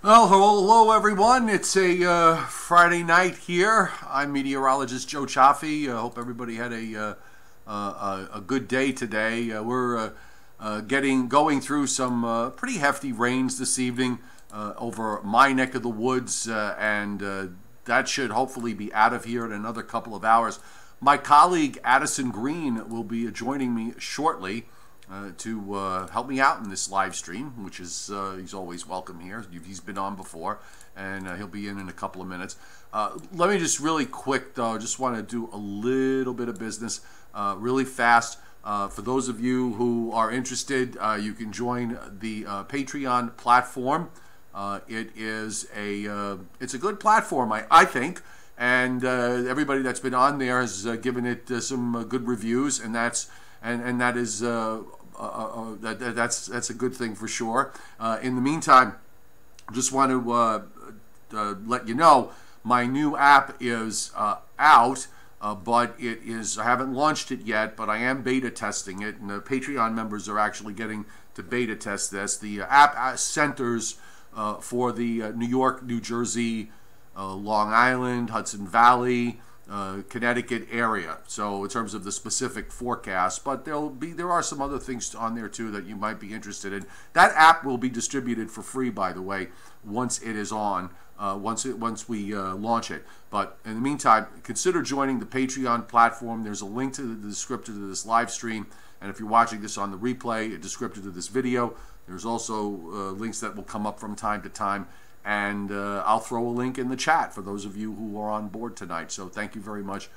Well, hello everyone. It's a Friday night here. I'm meteorologist Joe Chaffee. I hope everybody had a good day today. We're going through some pretty hefty rains this evening over my neck of the woods, and that should hopefully be out of here in another couple of hours. My colleague Addison Green will be joining me shortly to help me out in this live stream, which is he's always welcome here. He's been on before, and he'll be in a couple of minutes. Let me just really quick, though, just want to do a little bit of business really fast. For those of you who are interested, you can join the Patreon platform. It's a good platform, I think, and everybody that's been on there has given it some good reviews, and that's a good thing for sure. In the meantime, just want to let you know my new app is out, but I haven't launched it yet, but I am beta testing it, and the Patreon members are actually getting to beta test this. The app centers for the New York, New Jersey, Long Island, Hudson Valley, Connecticut area, so in terms of the specific forecast, but there are some other things on there too that you might be interested in. That app will be distributed for free, by the way, once it is on, once we launch it. But in the meantime, consider joining the Patreon platform. There's a link to the description to this live stream, and if you're watching this on the replay, a description to this video. There's also links that will come up from time to time. And I'll throw a link in the chat for those of you who are on board tonight. So thank you very much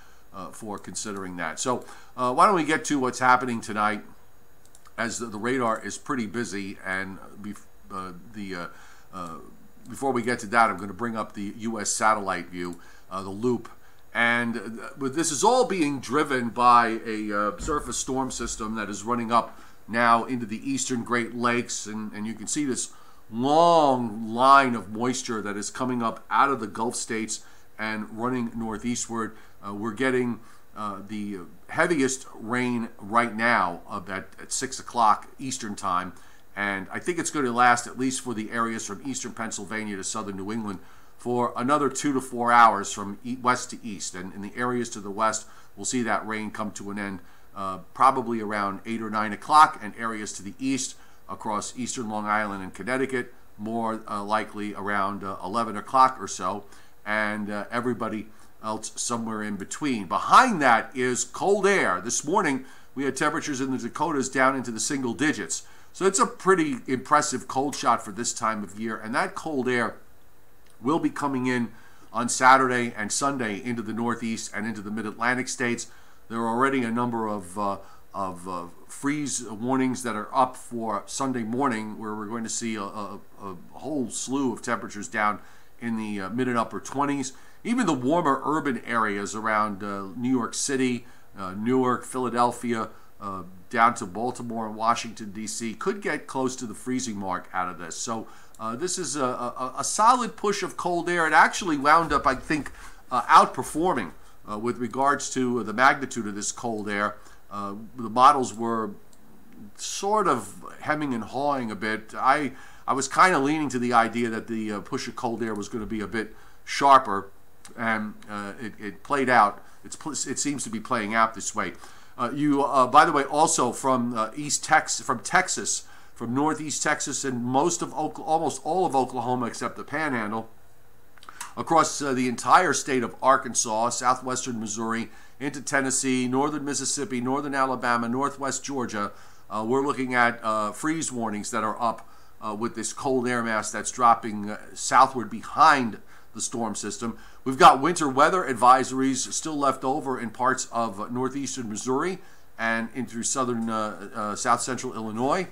for considering that. So why don't we get to what's happening tonight, as the radar is pretty busy. And before we get to that, I'm going to bring up the U.S. satellite view, the loop. And this is all being driven by a surface storm system that is running up now into the eastern Great Lakes. And you can see this long line of moisture that is coming up out of the Gulf states and running northeastward. We're getting the heaviest rain right now at 6 o'clock Eastern time, and I think it's going to last at least for the areas from eastern Pennsylvania to southern New England for another 2 to 4 hours from west to east. And in the areas to the west, we'll see that rain come to an end probably around 8 or 9 o'clock, and areas to the east across eastern Long Island and Connecticut more likely around 11 o'clock or so, and everybody else somewhere in between. Behind that is cold air. This morning we had temperatures in the Dakotas down into the single digits, so it's a pretty impressive cold shot for this time of year, and that cold air will be coming in on Saturday and Sunday into the Northeast and into the Mid-Atlantic states. There are already a number of freeze warnings that are up for Sunday morning, where we're going to see a whole slew of temperatures down in the mid and upper 20s. Even the warmer urban areas around New York City, Newark, Philadelphia, down to Baltimore and Washington, D.C. could get close to the freezing mark out of this. So this is a solid push of cold air. It actually wound up, I think, outperforming with regards to the magnitude of this cold air. The models were sort of hemming and hawing a bit. I was kind of leaning to the idea that the push of cold air was going to be a bit sharper, and it played out. It seems to be playing out this way. By the way, also from Texas, from northeast Texas, and almost all of Oklahoma except the Panhandle, across the entire state of Arkansas, southwestern Missouri, into Tennessee, northern Mississippi, northern Alabama, northwest Georgia, we're looking at freeze warnings that are up with this cold air mass that's dropping southward behind the storm system. We've got winter weather advisories still left over in parts of northeastern Missouri and into southern south central Illinois.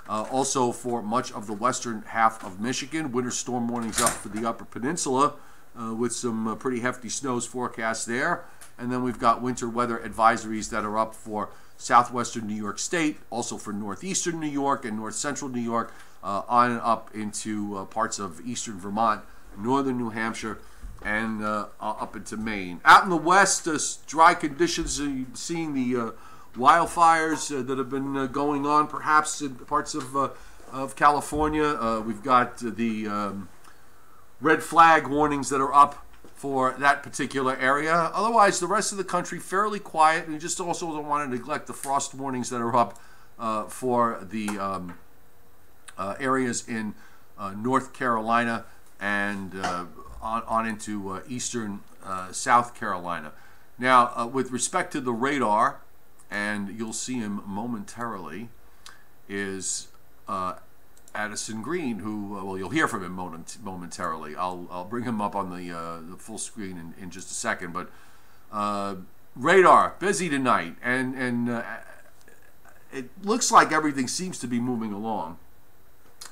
Also for much of the western half of Michigan, winter storm warnings up for the Upper Peninsula with some pretty hefty snows forecast there. And then we've got winter weather advisories that are up for southwestern New York State, also for northeastern New York and north central New York, on and up into parts of eastern Vermont, northern New Hampshire, and up into Maine. Out in the west, dry conditions. Seeing the wildfires that have been going on, perhaps in parts of California. We've got the red flag warnings that are up for that particular area. Otherwise, the rest of the country fairly quiet. And you just also don't want to neglect the frost warnings that are up for the areas in North Carolina and on into eastern South Carolina. Now, with respect to the radar, and you'll see him momentarily, is Addison Green, who, well, you'll hear from him momentarily. I'll bring him up on the full screen in just a second. But radar, busy tonight, and it looks like everything seems to be moving along.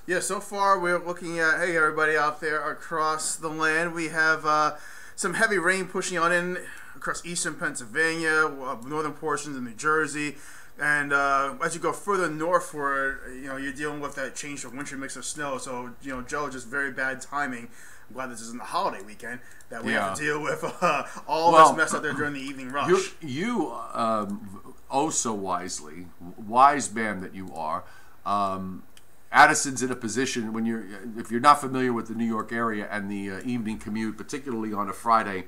Yeah, so far we're looking at, hey, everybody out there across the land. We have some heavy rain pushing on in across eastern Pennsylvania, northern portions of New Jersey. And as you go further northward, you're dealing with that change of winter mix of snow. So, Joe, just very bad timing. I'm glad this isn't the holiday weekend that we have to deal with all this mess out there during the evening rush. You oh so wisely, wise man that you are, Addison's in a position when if you're not familiar with the New York area and the evening commute, particularly on a Friday,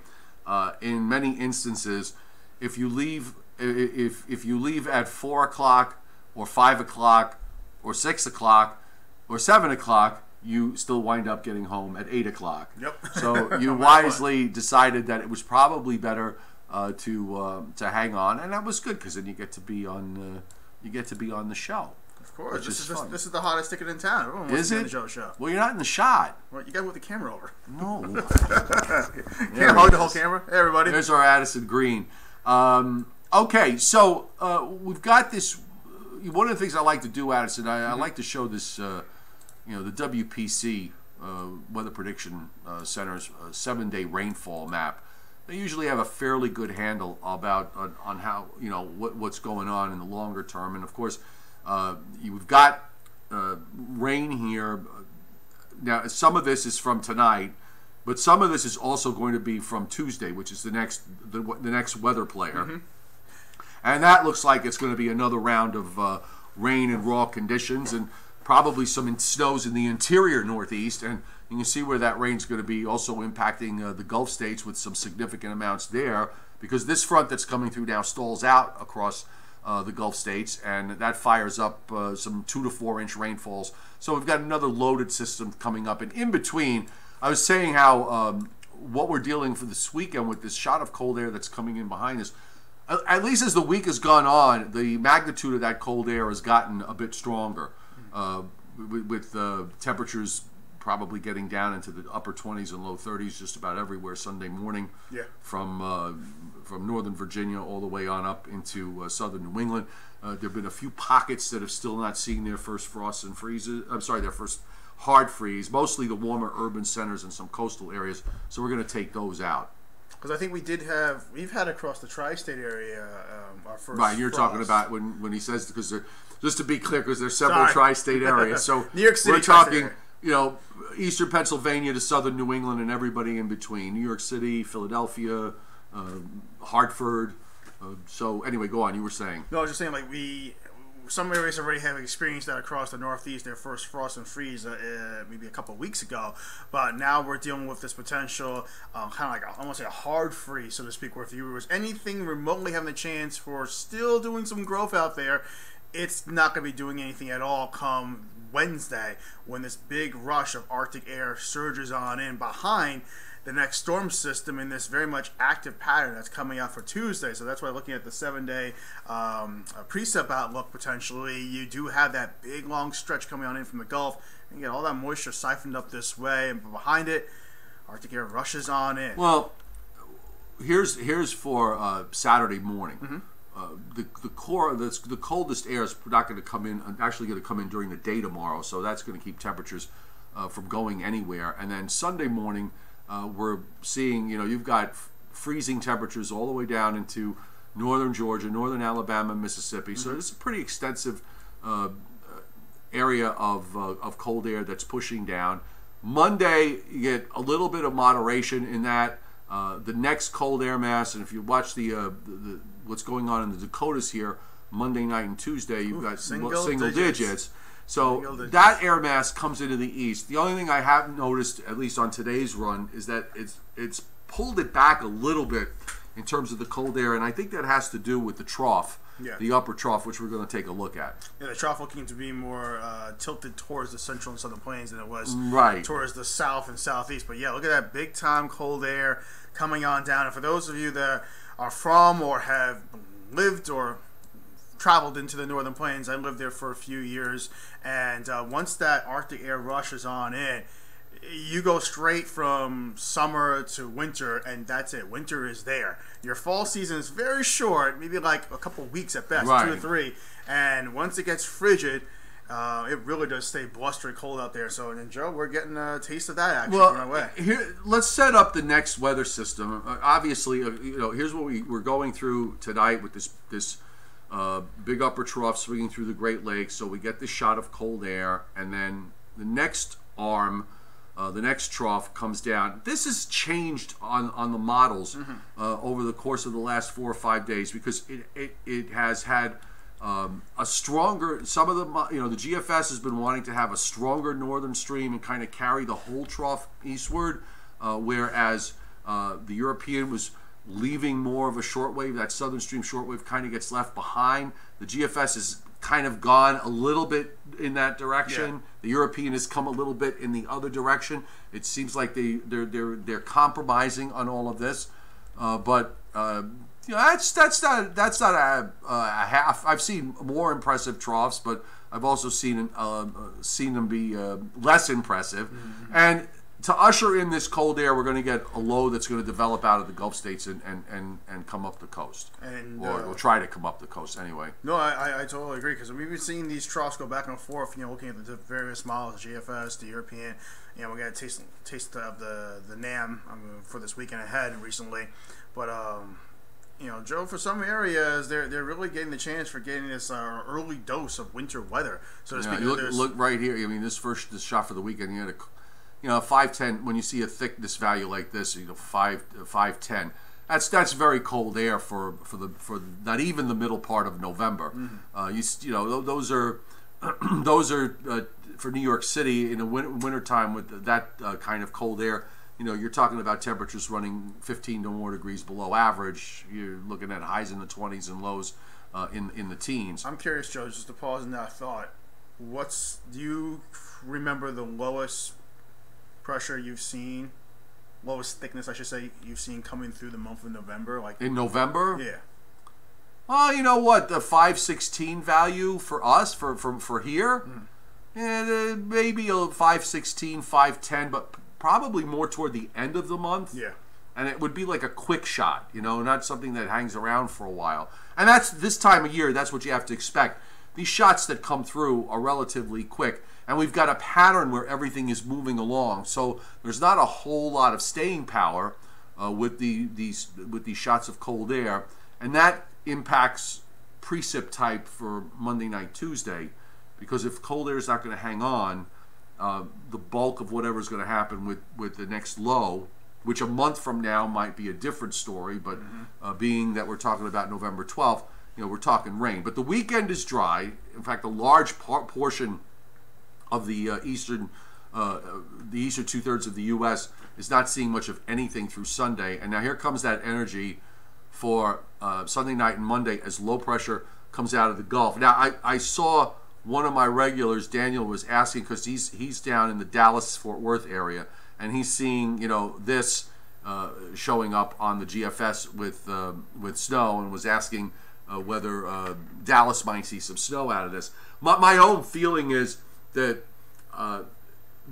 in many instances, if you leave at 4 o'clock or 5 o'clock or 6 o'clock or 7 o'clock, you still wind up getting home at 8 o'clock. Yep. So you wisely decided that it was probably better to hang on, and that was good because then you get to be on the show. Of course, this is the hottest ticket in town. Everyone wants to be on the Joe Show. Well, you're not in the shot. Well, you got to move the camera over. No. Can't hold the whole camera. Hey, everybody. There's our Addison Green. Okay, so we've got this. One of the things I like to do, Addison, I like to show this. The WPC Weather Prediction Center's 7-day rainfall map. They usually have a fairly good handle about on how what's going on in the longer term, and of course. You've got rain here. Now, some of this is from tonight, but some of this is also going to be from Tuesday, which is the next weather player. Mm-hmm. And that looks like it's going to be another round of rain and raw conditions, and probably some snows in the interior Northeast. And you can see where that rain's going to be also impacting the Gulf states with some significant amounts there, because this front that's coming through now stalls out across the Gulf states, and that fires up some 2 to 4 inch rainfalls. So we've got another loaded system coming up. And in between, I was saying how what we're dealing for this weekend with this shot of cold air that's coming in behind us, at least as the week has gone on, the magnitude of that cold air has gotten a bit stronger, with temperatures probably getting down into the upper 20s and low 30s just about everywhere Sunday morning. Yeah. From northern Virginia all the way on up into southern New England. There have been a few pockets that have still not seen their first frosts and freezes. Their first hard freeze. Mostly the warmer urban centers and some coastal areas. So we're going to take those out. Because I think we've had across the tri-state area our first. Right, you're frost. Talking about when he says, because just to be clear, because there's several tri-state areas. So New York City, we're talking. Eastern Pennsylvania to southern New England and everybody in between. New York City, Philadelphia, Hartford. So anyway, go on. You were saying. No, I was just saying, some areas already have experienced that across the Northeast, their first frost and freeze maybe a couple of weeks ago. But now we're dealing with this potential kind of almost a hard freeze, so to speak, where if there was anything remotely having a chance for still doing some growth out there, it's not going to be doing anything at all come Wednesday, when this big rush of Arctic air surges on in behind the next storm system in this very much active pattern that's coming out for Tuesday. So that's why looking at the 7-day precip outlook, potentially, you do have that big long stretch coming on in from the Gulf. And you get all that moisture siphoned up this way, and behind it, Arctic air rushes on in. Well, here's for Saturday morning. Mm-hmm. The coldest air is not going to come in. Actually, going to come in during the day tomorrow, so that's going to keep temperatures from going anywhere. And then Sunday morning, we're seeing you've got freezing temperatures all the way down into northern Georgia, northern Alabama, Mississippi. Mm-hmm. So it's a pretty extensive area of cold air that's pushing down. Monday, you get a little bit of moderation in that. The next cold air mass, and if you watch the what's going on in the Dakotas here, Monday night and Tuesday, you've got single digits. So that air mass comes into the east. The only thing I have noticed, at least on today's run, is that it's pulled it back a little bit in terms of the cold air, and I think that has to do with the trough, the upper trough, which we're going to take a look at. Yeah, the trough looking to be more tilted towards the central and southern plains than it was towards the south and southeast. But yeah, look at that big time cold air coming on down. And for those of you that are from or have lived or traveled into the northern plains, I lived there for a few years, and once that Arctic air rushes on in, you go straight from summer to winter, and that's it. Winter is there. Your fall season is very short, maybe like a couple weeks at best, 2 or 3, and once it gets frigid, it really does stay blustery cold out there. So, and Joe, we're getting a taste of that action on our way. Here, let's set up the next weather system. Obviously, here's what we're going through tonight with this big upper trough swinging through the Great Lakes. So we get this shot of cold air, and then the next arm, the next trough comes down. This has changed on the models over the course of the last 4 or 5 days, because it has had a stronger, some of the the GFS has been wanting to have a stronger northern stream and kind of carry the whole trough eastward, whereas the European was leaving more of a shortwave. That southern stream shortwave kind of gets left behind. The GFS has kind of gone a little bit in that direction. Yeah. The European has come a little bit in the other direction. It seems like they're compromising on all of this, but that's not a half. I've seen more impressive troughs, but I've also seen them be less impressive. And to usher in this cold air, we're going to get a low that's going to develop out of the Gulf states and come up the coast. And or try to come up the coast anyway. No, I totally agree, because we've been seeing these troughs go back and forth, looking at the various models, GFS, the European. We got a taste of the NAM for this weekend ahead recently. But, Joe, for some areas, they're really getting the chance for getting this early dose of winter weather, so to speak. Look right here. I mean, this shot for the weekend, you had 510. When you see a thickness value like this, 510. That's very cold air for not even the middle part of November. Those are for New York City in the wintertime with that kind of cold air. You're talking about temperatures running 15 to more degrees below average. You're looking at highs in the 20s and lows in the teens. I'm curious, Joe, just to pause in that thought. Do you remember the lowest pressure you've seen, lowest thickness, I should say, you've seen coming through the month of November? Like in November? Yeah. Well, you know what? The 516 value for us, for here, maybe a 516, 510, but probably more toward the end of the month. Yeah. And it would be like a quick shot, not something that hangs around for a while. And that's this time of year, that's what you have to expect. These shots that come through are relatively quick. And we've got a pattern where everything is moving along. So there's not a whole lot of staying power with these shots of cold air. And that impacts precip type for Monday night, Tuesday. Because if cold air is not going to hang on, the bulk of whatever is going to happen with the next low, which a month from now might be a different story, but being that we're talking about November 12th, we're talking rain. But the weekend is dry. In fact, a large portion of the eastern 2/3 of the U.S. is not seeing much of anything through Sunday. And now here comes that energy for Sunday night and Monday as low pressure comes out of the Gulf. Now, I saw one of my regulars, Daniel, was asking, because he's down in the Dallas-Fort Worth area, and he's seeing this showing up on the GFS with snow, and was asking whether Dallas might see some snow out of this. My own feeling is that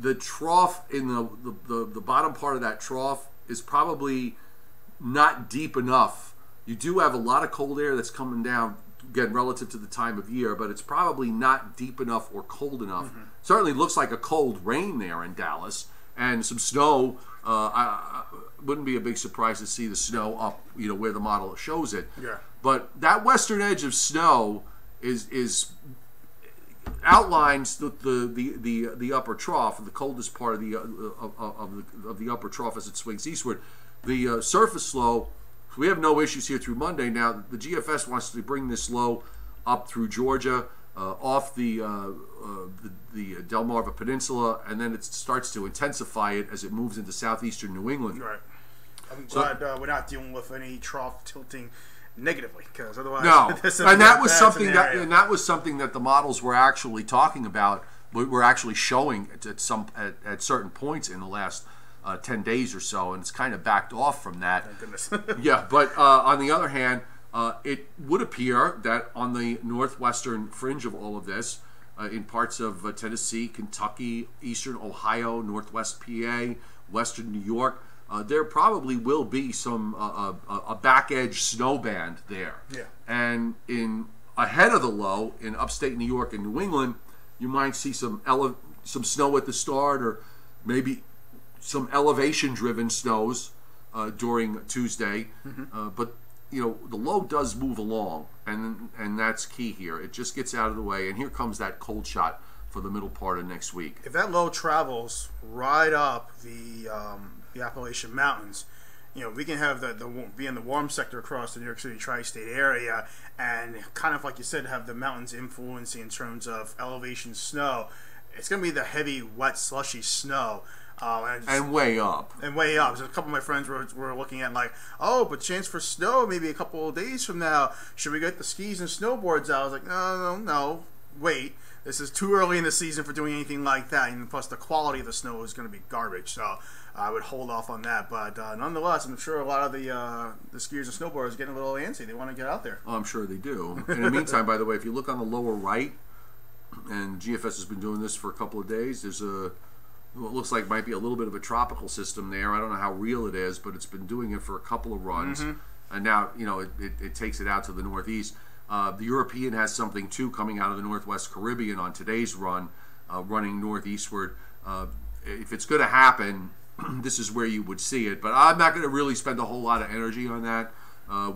the trough in the bottom part of that trough is probably not deep enough. You do have a lot of cold air that's coming down, again, relative to the time of year, but it's probably not deep enough or cold enough. Certainly looks like a cold rain there in Dallas, and some snow. I wouldn't be a big surprise to see the snow up, where the model shows it. Yeah. But that western edge of snow is outlines the upper trough, the coldest part of the upper trough as it swings eastward. The surface low, we have no issues here through Monday. Now the GFS wants to bring this low up through Georgia, off the Delmarva Peninsula, and then it starts to intensify it as it moves into southeastern New England. Right. I'm glad we're not dealing with any trough tilting negatively, because otherwise, no. And that was something that was something that the models were actually talking about. We're actually showing at certain points in the last 10 days or so, and it's kind of backed off from that. Thank goodness. Yeah, but on the other hand, it would appear that on the northwestern fringe of all of this, in parts of Tennessee, Kentucky, eastern Ohio, northwest PA, western New York, there probably will be some a back edge snow band there. Yeah. And ahead of the low in upstate New York and New England, you might see some snow at the start, or maybe some elevation driven snows during Tuesday. But the low does move along, and that's key here. It just gets out of the way, and here comes that cold shot for the middle part of next week. If that low travels right up the Appalachian Mountains, we can have be in the warm sector across the New York City tri-state area, and kind of like you said, have the mountains influencing in terms of elevation snow. It's going to be the heavy, wet, slushy snow. And way up. And way up. So a couple of my friends were looking at but chance for snow maybe a couple of days from now. Should we get the skis and snowboards out? I was like, no, wait. This is too early in the season for doing anything like that. And plus, the quality of the snow is going to be garbage. So I would hold off on that. But nonetheless, I'm sure a lot of the skiers and snowboarders are getting a little antsy. They want to get out there. Oh, I'm sure they do. In the meantime, by the way, if you look on the lower right, and GFS has been doing this for a couple of days, there's what looks like might be a little bit of a tropical system there. I don't know how real it is, but it's been doing it for a couple of runs. And now, it takes it out to the northeast. The European has something, too, coming out of the Northwest Caribbean on today's run, running northeastward. If it's going to happen, this is where you would see it. But I'm not going to really spend a whole lot of energy on that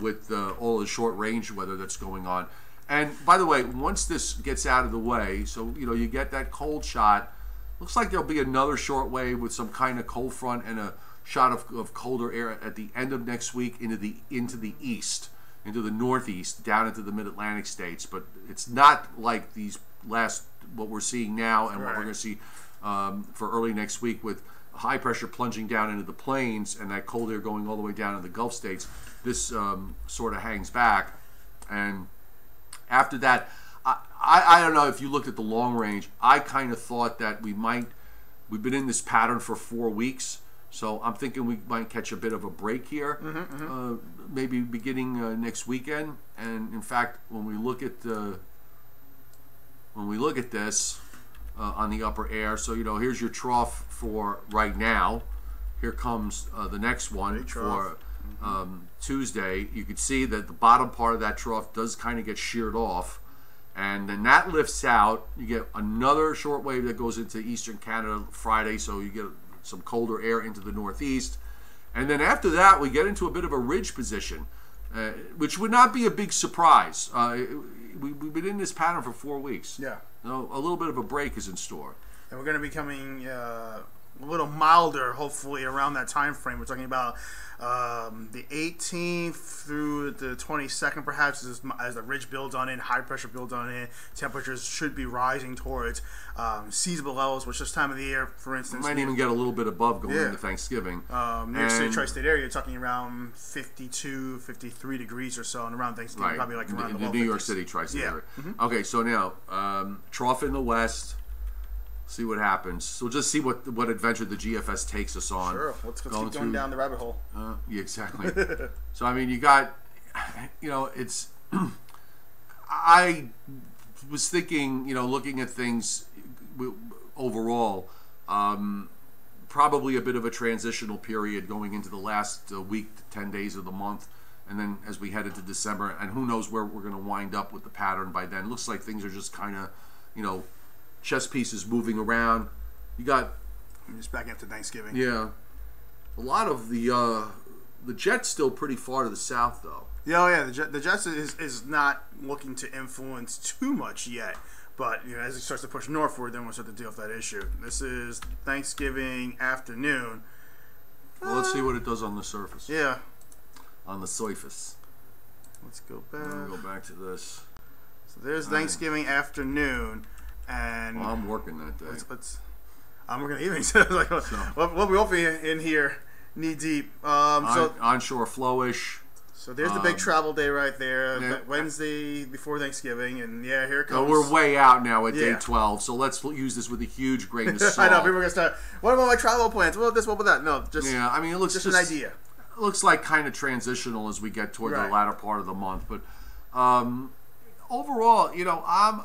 with all the short-range weather that's going on. And, by the way, once this gets out of the way, so, you get that cold shot, looks like there'll be another short wave with some kind of cold front and a shot of colder air at the end of next week into the east, into the northeast, down into the mid-Atlantic states. But it's not like what we're seeing now and what we're going to see for early next week, with high pressure plunging down into the plains and that cold air going all the way down into the Gulf states. This sort of hangs back. And after that, I don't know if you looked at the long range. I kind of thought that we've been in this pattern for 4 weeks, so I'm thinking we might catch a bit of a break here, maybe beginning next weekend. And in fact, when we look at this on the upper air, so here's your trough for right now. Here comes the next one for Tuesday. You can see that the bottom part of that trough does kind of get sheared off. And then that lifts out. You get another short wave that goes into eastern Canada Friday, so you get some colder air into the northeast. And then after that, we get into a bit of a ridge position, which would not be a big surprise. We've been in this pattern for 4 weeks. Yeah. A little bit of a break is in store. And we're going to be coming a little milder, hopefully, around that time frame. We're talking about the 18th through the 22nd, perhaps, as the ridge builds on in, high pressure builds on in. Temperatures should be rising towards seasonable levels, which this time of the year, for instance, might even get a little bit above going into Thanksgiving. New York City tri-state area, you're talking around 52, 53 degrees or so, and around Thanksgiving, probably like around the New York City tri-state area. Okay, so now trough in the west. See what happens. So we'll just see what adventure the GFS takes us on. Sure. Let's keep going down the rabbit hole. Yeah, exactly. So, I mean, you got, it's, I was thinking, looking at things overall, probably a bit of a transitional period going into the last week to 10 days of the month. And then as we head into December, and who knows where we're going to wind up with the pattern by then. Looks like things are just kind of, chess pieces moving around. You got just back after Thanksgiving. Yeah, a lot of the Jets still pretty far to the south though. Yeah, the Jets is not looking to influence too much yet. But as it starts to push northward, then we'll start to deal with that issue. This is Thanksgiving afternoon. Well, let's see what it does on the surface. Yeah, on the surface. Let's go back. We'll go back to this. So there's Thanksgiving afternoon, and well, I'm working that day. I'm working evening. So like, we'll be open in here knee deep. So onshore flowish. So there's the big travel day right there, yeah. Wednesday before Thanksgiving, and yeah, here it comes. We're way out now at day 12, so let's use this with a huge grain of salt. I know, people are going to start, what about my travel plans? What about this, what about that? No, just, I mean, it looks just an idea. It looks like kind of transitional as we get toward the latter part of the month, but overall, I'm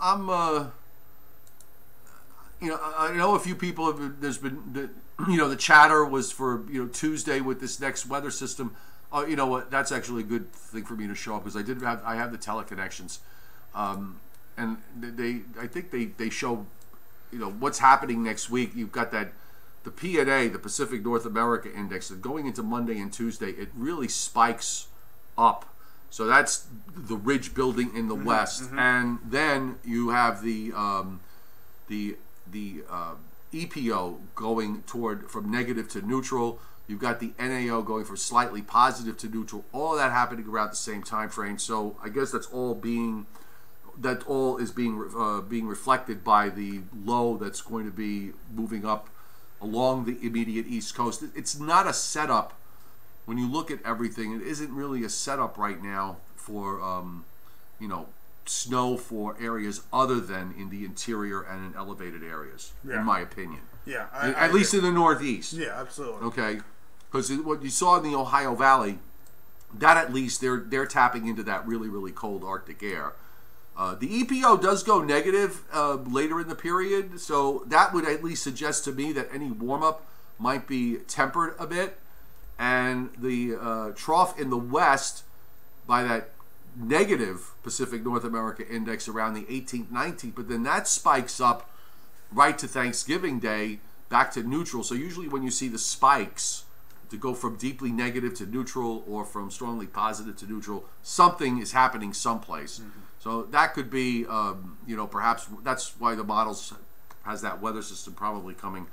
I know a few people there's been, the chatter was for, Tuesday with this next weather system. You know what? That's actually a good thing for me to show up because I have the Teleconnections, and I think they show, what's happening next week. You've got the PNA, the Pacific North America Index, going into Monday and Tuesday. It really spikes up. So that's the ridge building in the west, and then you have the EPO going from negative to neutral. You've got the NAO going from slightly positive to neutral. All of that happening around the same time frame. So I guess that's all being reflected by the low that's going to be moving up along the immediate East Coast. It's not a setup. When you look at everything, it isn't really a setup right now for snow for areas other than in the interior and in elevated areas, in my opinion. Yeah, at least in the Northeast. Yeah, absolutely. Okay. Because what you saw in the Ohio Valley, that at least they're tapping into that really, really cold Arctic air. The EPO does go negative later in the period, so that would at least suggest to me that any warm-up might be tempered a bit. And the trough in the west by that negative Pacific North America Index around the 18th, 19th, but then that spikes up right to Thanksgiving Day back to neutral. So usually when you see the spikes to go from deeply negative to neutral or from strongly positive to neutral, something is happening someplace. So that could be, perhaps that's why the models has that weather system probably coming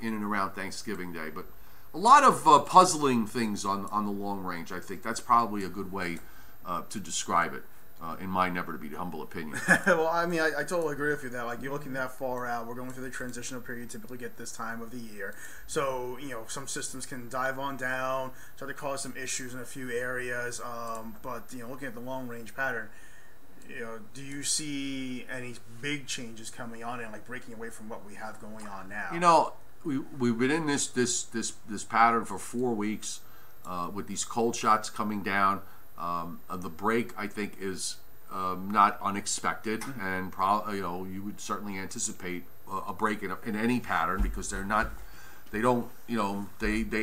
in and around Thanksgiving Day. But a lot of puzzling things on the long range. I think that's probably a good way to describe it, in my never-to-be humble opinion. Well, I mean, I totally agree with you that, like, you're looking that far out. We're going through the transitional period typically get this time of the year. So, some systems can dive on down, start to cause some issues in a few areas. But, looking at the long-range pattern, do you see any big changes coming on and, like, breaking away from what we have going on now? We've been in this pattern for 4 weeks with these cold shots coming down. The break, I think, is not unexpected, and you would certainly anticipate a break in any pattern because they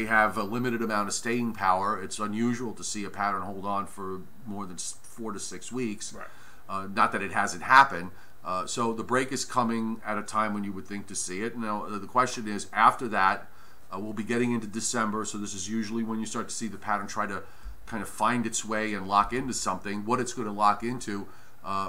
have a limited amount of staying power. It's unusual to see a pattern hold on for more than 4 to 6 weeks. Right. Not that it hasn't happened. So the break is coming at a time when you would think to see it. Now the question is, after that, we'll be getting into December, so this is usually when you start to see the pattern try to kind of find its way and lock into something. What it's going to lock into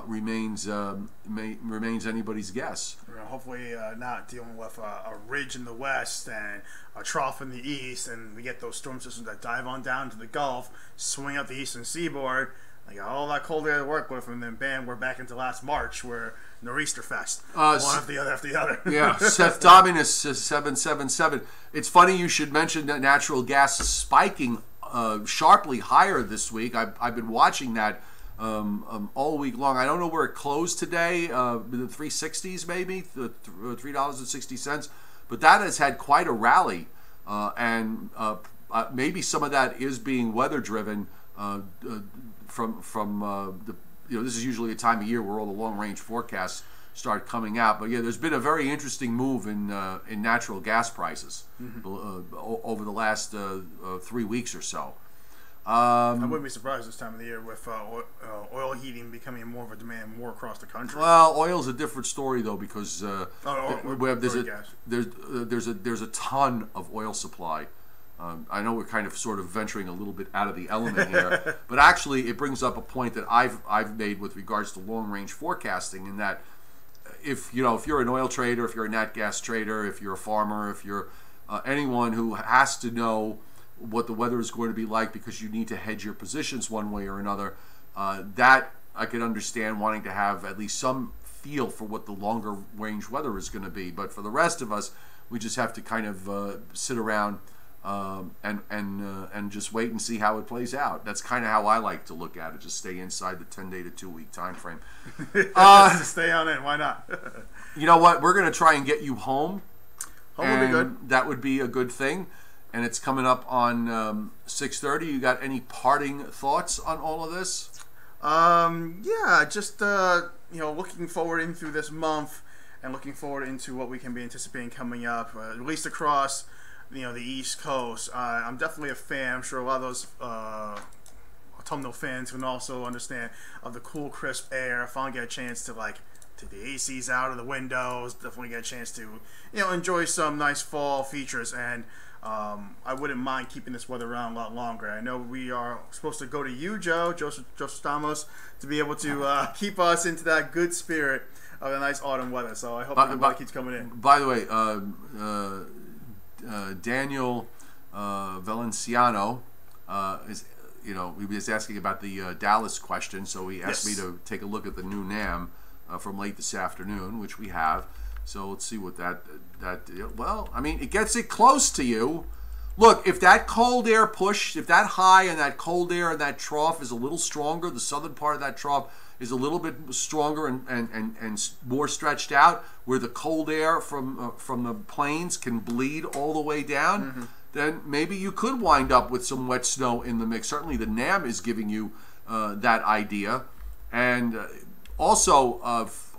remains anybody's guess. Hopefully not dealing with a ridge in the west and a trough in the east, and we get those storm systems that dive on down to the Gulf, swing up the eastern seaboard. I got all that cold air to work with, and then bam, we're back into last March where Nor'easter Fest, one after the other after the other. Yeah, Seth Dominus 777. It's funny you should mention that natural gas spiking sharply higher this week. I've been watching that all week long. I don't know where it closed today, the 360s maybe, the $3.60, but that has had quite a rally, and maybe some of that is being weather driven. From this is usually a time of year where all the long range forecasts start coming out. But yeah, there's been a very interesting move in natural gas prices over the last 3 weeks or so. I wouldn't be surprised this time of the year with oil heating becoming more of a demand more across the country. Well, oil's a different story though, because there's a ton of oil supply. I know we're kind of sort of venturing a little bit out of the element here, but actually it brings up a point that I've made with regards to long range forecasting, in that if you're an oil trader, if you're a nat gas trader, if you're a farmer, if you're anyone who has to know what the weather is going to be like because you need to hedge your positions one way or another, that I could understand wanting to have at least some feel for what the longer range weather is going to be. But for the rest of us, we just have to kind of sit around and just wait and see how it plays out. That's kind of how I like to look at it. Just stay inside the 10-day to 2-week time frame. Stay on in. Why not? You know what? We're going to try and get you home. Home would be good. That would be a good thing. And it's coming up on 6:30. You got any parting thoughts on all of this? Yeah, just looking forward in through this month and looking forward into what we can be anticipating coming up, at least across the East Coast. I'm definitely a fan. I'm sure a lot of those autumnal fans can also understand of the cool, crisp air. Finally get a chance to take the ACs out of the windows. Definitely get a chance to enjoy some nice fall features, and I wouldn't mind keeping this weather around a lot longer. I know we are supposed to go to you, Joseph Stamos, to be able to keep us into that good spirit of the nice autumn weather. So I hope everybody keeps coming in. By the way, Daniel Valenciano is, he was asking about the Dallas question, so he asked me to take a look at the new NAM from late this afternoon, which we have. So let's see what well, I mean, it gets it close to you. Look, if that cold air push, if that high and that cold air and that trough is a little stronger, the southern part of that trough is a little bit stronger and more stretched out, where the cold air from the plains can bleed all the way down, then maybe you could wind up with some wet snow in the mix. Certainly the NAM is giving you that idea. And also,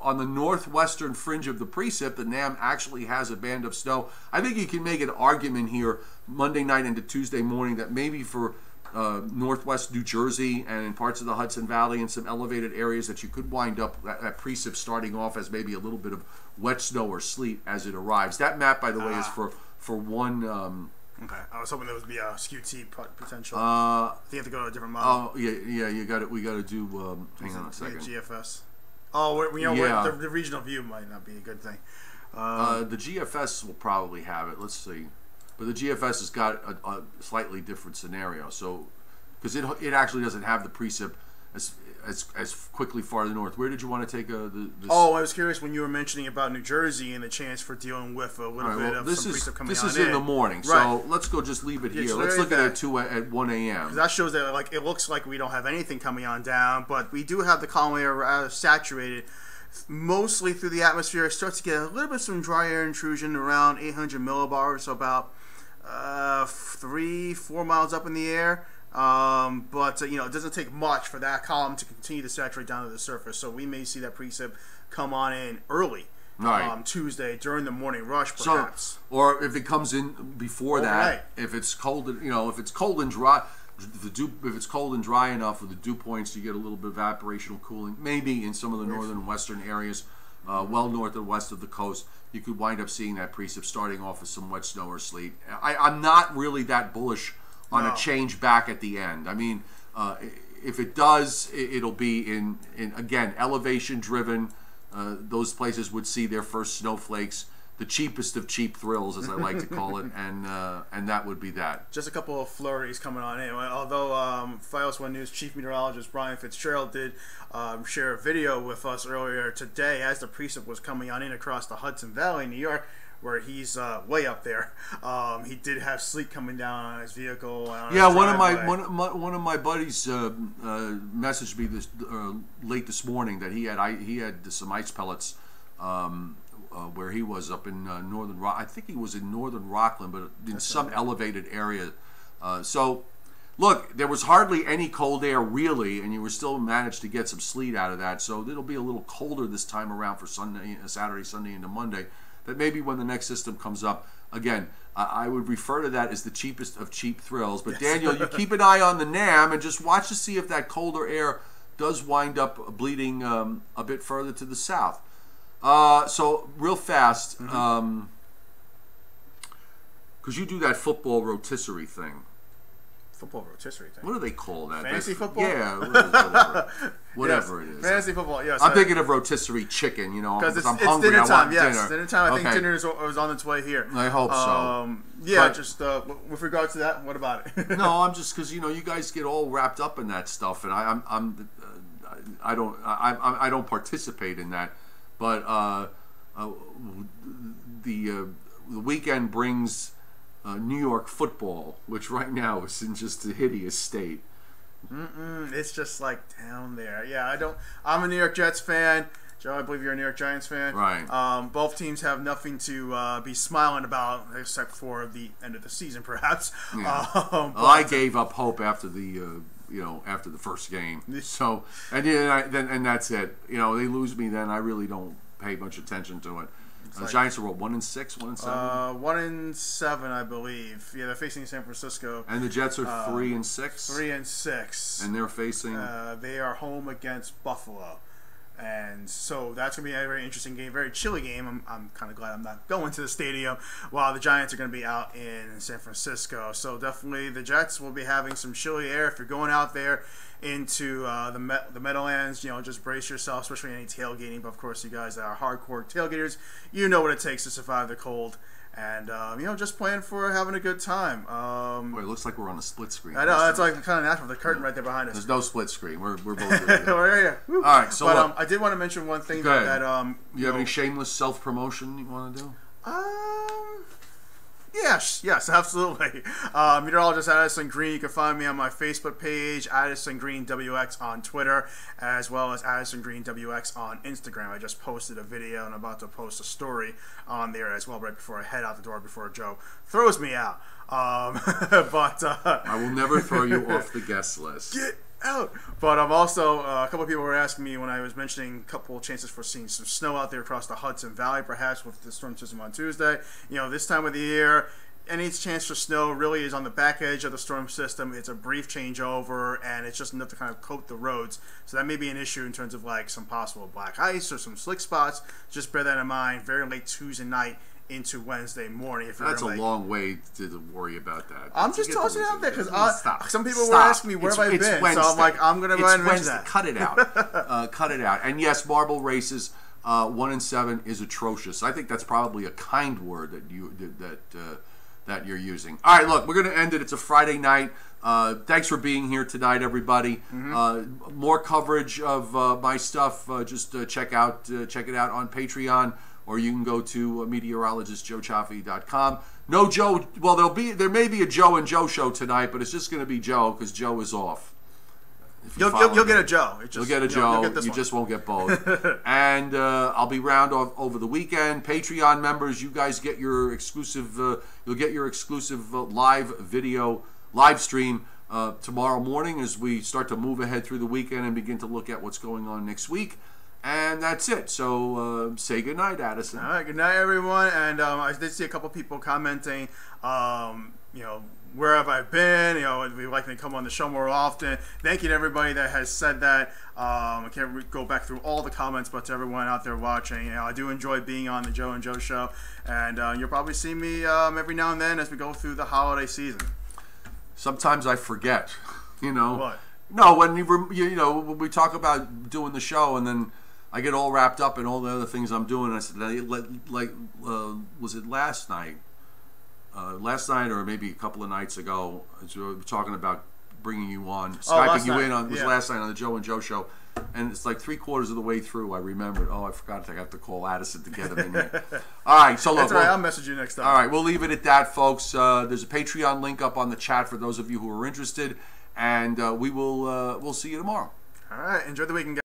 on the northwestern fringe of the precip, the NAM actually has a band of snow. I think you can make an argument here Monday night into Tuesday morning that maybe for northwest New Jersey and in parts of the Hudson Valley and some elevated areas that you could wind up that precip starting off as maybe a little bit of wet snow or sleet as it arrives. That map, by the way, is for one... okay, I was hoping there would be a SKU-T potential. I think you have to go to a different model. Oh, yeah, you got it. We got to do... hang on a second. GFS. Oh, the regional view might not be a good thing. The GFS will probably have it. Let's see. But the GFS has got a slightly different scenario. So, because it actually doesn't have the precip as quickly farther north. Where did you want to take this? Oh, I was curious when you were mentioning about New Jersey and the chance for dealing with a little bit of some precip coming on in. This is in the morning, so let's go just leave it here. Let's look at it at 1 a.m. That shows that it looks like we don't have anything coming on down, but we do have the column air saturated mostly through the atmosphere. It starts to get a little bit of some dry air intrusion around 800 millibars, so about 3-4 miles up in the air. But it doesn't take much for that column to continue to saturate down to the surface. So we may see that precip come on in early Tuesday during the morning rush, perhaps. Or if it comes in before that, if it's cold, if it's cold and dry, if it's cold and dry enough with the dew points, you get a little bit of evaporational cooling. Maybe in some of the northern and western areas, well north and west of the coast, you could wind up seeing that precip starting off with some wet snow or sleet. I'm not really that bullish on a change back at the end. I mean, if it does, it'll be in again, elevation driven. Those places would see their first snowflakes, the cheapest of cheap thrills, as I like to call it, and that would be that. Just a couple of flurries coming on in. Although Fios One News Chief Meteorologist Brian Fitzgerald did share a video with us earlier today as the precip was coming on in across the Hudson Valley, New York, where he's way up there. He did have sleet coming down on his vehicle. One of my buddies messaged me late this morning that he had some ice pellets where he was up in northern. I think he was in northern Rockland, but in some elevated area. So, look, there was hardly any cold air really, and you were still managed to get some sleet out of that. So it'll be a little colder this time around for Saturday, Sunday, into Monday. But maybe when the next system comes up, again, I would refer to that as the cheapest of cheap thrills. But Daniel, you keep an eye on the NAM and just watch to see if that colder air does wind up bleeding a bit further to the south. So real fast, because you do that football rotisserie thing. Football rotisserie thing. What do they call that? Fantasy football? Yeah, whatever it is. Fantasy football, yes. I'm thinking of rotisserie chicken, because I'm hungry. Dinner time, dinner. Dinner time. I think dinner is on its way here. I hope so. Yeah, but, just with regard to that, what about it? No, I'm just, because, you guys get all wrapped up in that stuff, and I don't participate in that, but the weekend brings New York football, which right now is in just a hideous state. It's just like down there. Yeah, I'm a New York Jets fan. Joe, I believe you're a New York Giants fan. Right. Both teams have nothing to be smiling about except for the end of the season, perhaps. Yeah. I gave up hope after the after the first game. So and that's it. They lose me, then I really don't pay much attention to it. The Giants are what, 1-6, 1-7? 1-7, I believe. Yeah, they're facing San Francisco. And the Jets are 3-6. 3-6. And they're facing. They are home against Buffalo. And so that's going to be a very interesting game, very chilly game. I'm kind of glad I'm not going to the stadium while the Giants are going to be out in San Francisco. So definitely the Jets will be having some chilly air. If you're going out there into the Meadowlands, just brace yourself, especially any tailgating. But of course, you guys that are hardcore tailgaters, you know what it takes to survive the cold. And, just plan for having a good time. Boy, it looks like we're on a split screen. I know, that's like kind of natural. The curtain right there behind us. There's no split screen. We're both doing yeah. All right, so but I did want to mention one thing that you have any shameless self-promotion you want to do? Yes, absolutely. Meteorologist Addison Green. You can find me on my Facebook page, Addison Green WX on Twitter, as well as Addison Green WX on Instagram. I just posted a video and I'm about to post a story on there as well right before I head out the door before Joe throws me out. But I will never throw you off the guest list. Get out. But I'm also a couple of people were asking me when I was mentioning a couple of chances for seeing some snow out there across the Hudson Valley, perhaps with the storm system on Tuesday. This time of the year, any chance for snow really is on the back edge of the storm system. It's a brief changeover, and it's just enough to kind of coat the roads. So that may be an issue in terms of like some possible black ice or some slick spots. Just bear that in mind. Very late Tuesday night into Wednesday morning. If that's a long way to worry about that. I'm just tossing it out there because some people were asking me where have I been, Wednesday. So I'm like, I'm going to go ahead and mention that. Cut it out. Cut it out. And yes, marble races 1-7 is atrocious. I think that's probably a kind word that you're using. All right, look, we're going to end it. It's a Friday night. Thanks for being here tonight, everybody. More coverage of my stuff. Just check it out on Patreon. Or you can go to meteorologistjoechaffee.com. No Joe. Well, there may be a Joe and Joe show tonight, but it's just going to be Joe because Joe is off. You'll get a Joe. You'll get a Joe. You just won't get both. And I'll be around over the weekend. Patreon members, you guys get your exclusive. You'll get your exclusive live stream tomorrow morning as we start to move ahead through the weekend and begin to look at what's going on next week. And that's it. So say good night, Addison. All right, good night, everyone. And I did see a couple people commenting, where have I been? We'd like to come on the show more often. Thank you to everybody that has said that. I can't go back through all the comments, but to everyone out there watching, I do enjoy being on the Joe and Joe show. And you'll probably see me every now and then as we go through the holiday season. Sometimes I forget, What? No, when when we talk about doing the show and then I get all wrapped up in all the other things I'm doing. I said, was it last night? Last night or maybe a couple of nights ago, as we were talking about bringing you on, Skyping you in on, was last night on the Joe and Joe show. And it's like 3/4 of the way through, I remembered, I forgot I have to call Addison to get him in here. All right, so look. That's all right, I'll message you next time. All right, we'll leave it at that, folks. There's a Patreon link up on the chat for those of you who are interested. And we'll see you tomorrow. All right, enjoy the weekend, guys.